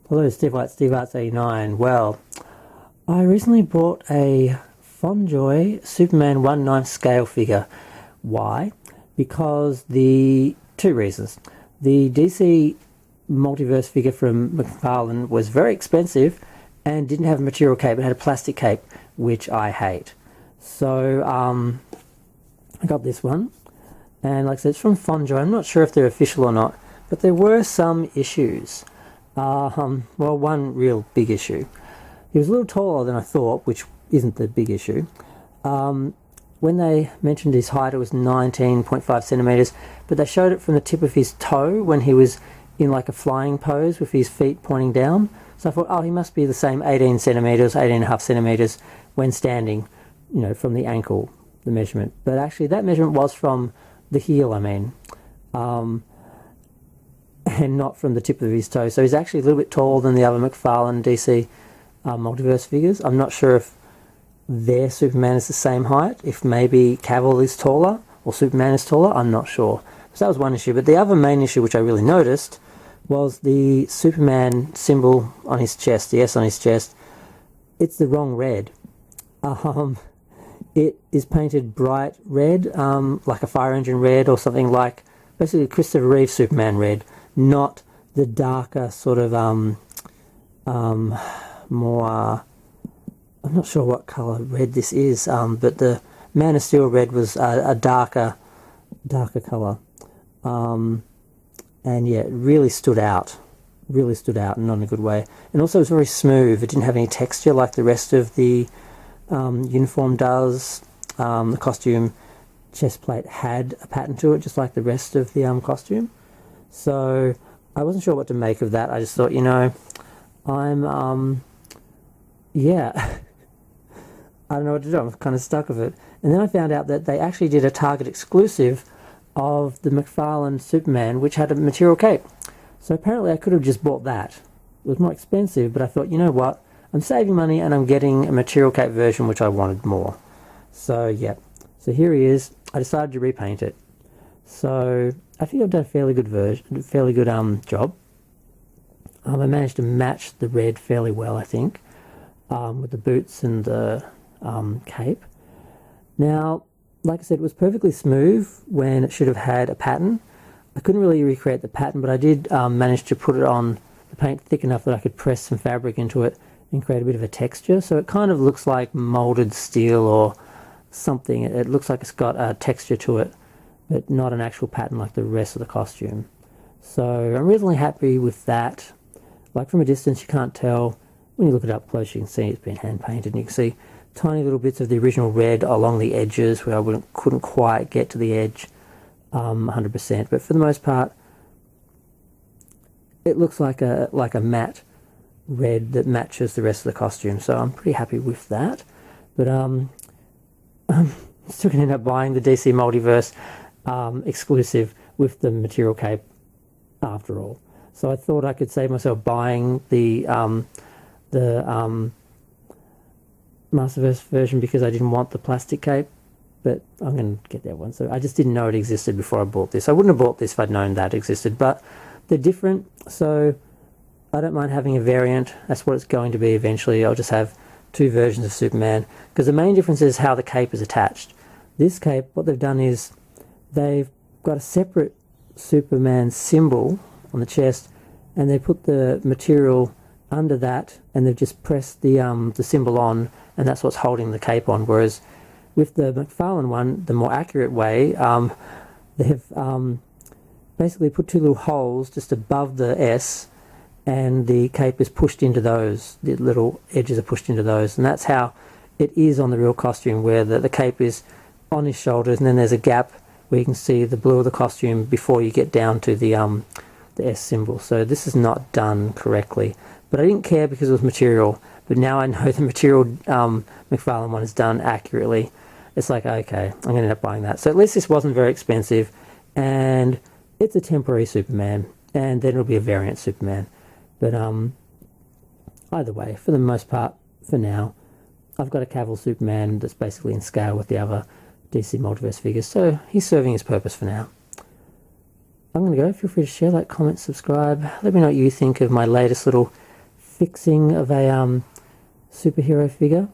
Hello, Steve White, Steve Arts 89. Well, I recently bought a Fondjoy Superman 1/9 scale figure. Why? Because two reasons. The DC multiverse figure from McFarlane was very expensive and didn't have a material cape. It had a plastic cape, which I hate. So I got this one, and like I said, it's from Fondjoy. I'm not sure if they're official or not, but there were some issues. Well, one real big issue. He was a little taller than I thought, which isn't the big issue. When they mentioned his height, it was 19.5 centimeters, but they showed it from the tip of his toe when he was in like a flying pose with his feet pointing down. So I thought, oh, he must be the same 18 centimeters, 18.5 centimeters when standing, you know, from the ankle, the measurement. But actually that measurement was from the heel, and not from the tip of his toe. So he's actually a little bit taller than the other McFarlane DC multiverse figures. I'm not sure if their Superman is the same height, if maybe Cavill is taller or Superman is taller, I'm not sure. So that was one issue. But the other main issue which I really noticed was the Superman symbol on his chest, the S on his chest. It's the wrong red. It is painted bright red, like a fire engine red or something, like basically Christopher Reeve Superman red, not the darker sort of more, I'm not sure what colour red this is, but the Man of Steel red was a darker colour, and yeah, it really stood out, and not in a good way. And also it was very smooth. It didn't have any texture like the rest of the uniform does. The costume chest plate had a pattern to it, just like the rest of the costume. So I wasn't sure what to make of that. I just thought, you know, yeah, I don't know what to do. I'm kind of stuck with it. And then I found out that they actually did a Target exclusive of the McFarlane Superman, which had a material cape. So apparently I could have just bought that. It was more expensive, but I thought, you know what? I'm saving money and I'm getting a material cape version, which I wanted more. So yeah, so here he is. I decided to repaint it. So I think I've done a fairly good job. I managed to match the red fairly well, I think, with the boots and the cape. Now, like I said, it was perfectly smooth when it should have had a pattern. I couldn't really recreate the pattern, but I did manage to put it on the paint thick enough that I could press some fabric into it and create a bit of a texture. So it kind of looks like molded steel or something. It looks like it's got a texture to it, but not an actual pattern like the rest of the costume. So I'm reasonably happy with that. Like from a distance you can't tell. When you look it up close you can see it's been hand painted, and you can see tiny little bits of the original red along the edges where I couldn't quite get to the edge 100%. But for the most part it looks like a matte red that matches the rest of the costume. So I'm pretty happy with that. But I'm still going to end up buying the DC Multiverse exclusive with the material cape after all. So I thought I could save myself buying the Masterverse version because I didn't want the plastic cape, but I'm going to get that one. So I just didn't know it existed before I bought this. I wouldn't have bought this if I'd known that existed, but they're different, so I don't mind having a variant. That's what it's going to be eventually. I'll just have two versions of Superman, because the main difference is how the cape is attached. This cape, what they've done is they've got a separate Superman symbol on the chest, and they put the material under that, and they've just pressed the symbol on, and that's what's holding the cape on. Whereas with the McFarlane one, the more accurate way, they've basically put two little holes just above the S, and the cape is pushed into those. The little edges are pushed into those, and that's how it is on the real costume, where the cape is on his shoulders, and then there's a gap where you can see the blue of the costume before you get down to the S symbol. So this is not done correctly, but I didn't care because it was material. But now I know the material McFarlane one is done accurately. It's like, okay, I'm going to end up buying that. So at least this wasn't very expensive, and it's a temporary Superman, and then it'll be a variant Superman. But either way, for the most part, for now, I've got a Cavill Superman that's basically in scale with the other DC Multiverse figures, so he's serving his purpose for now. I'm going to go. Feel free to share, like, comment, subscribe. Let me know what you think of my latest little fixing of a superhero figure.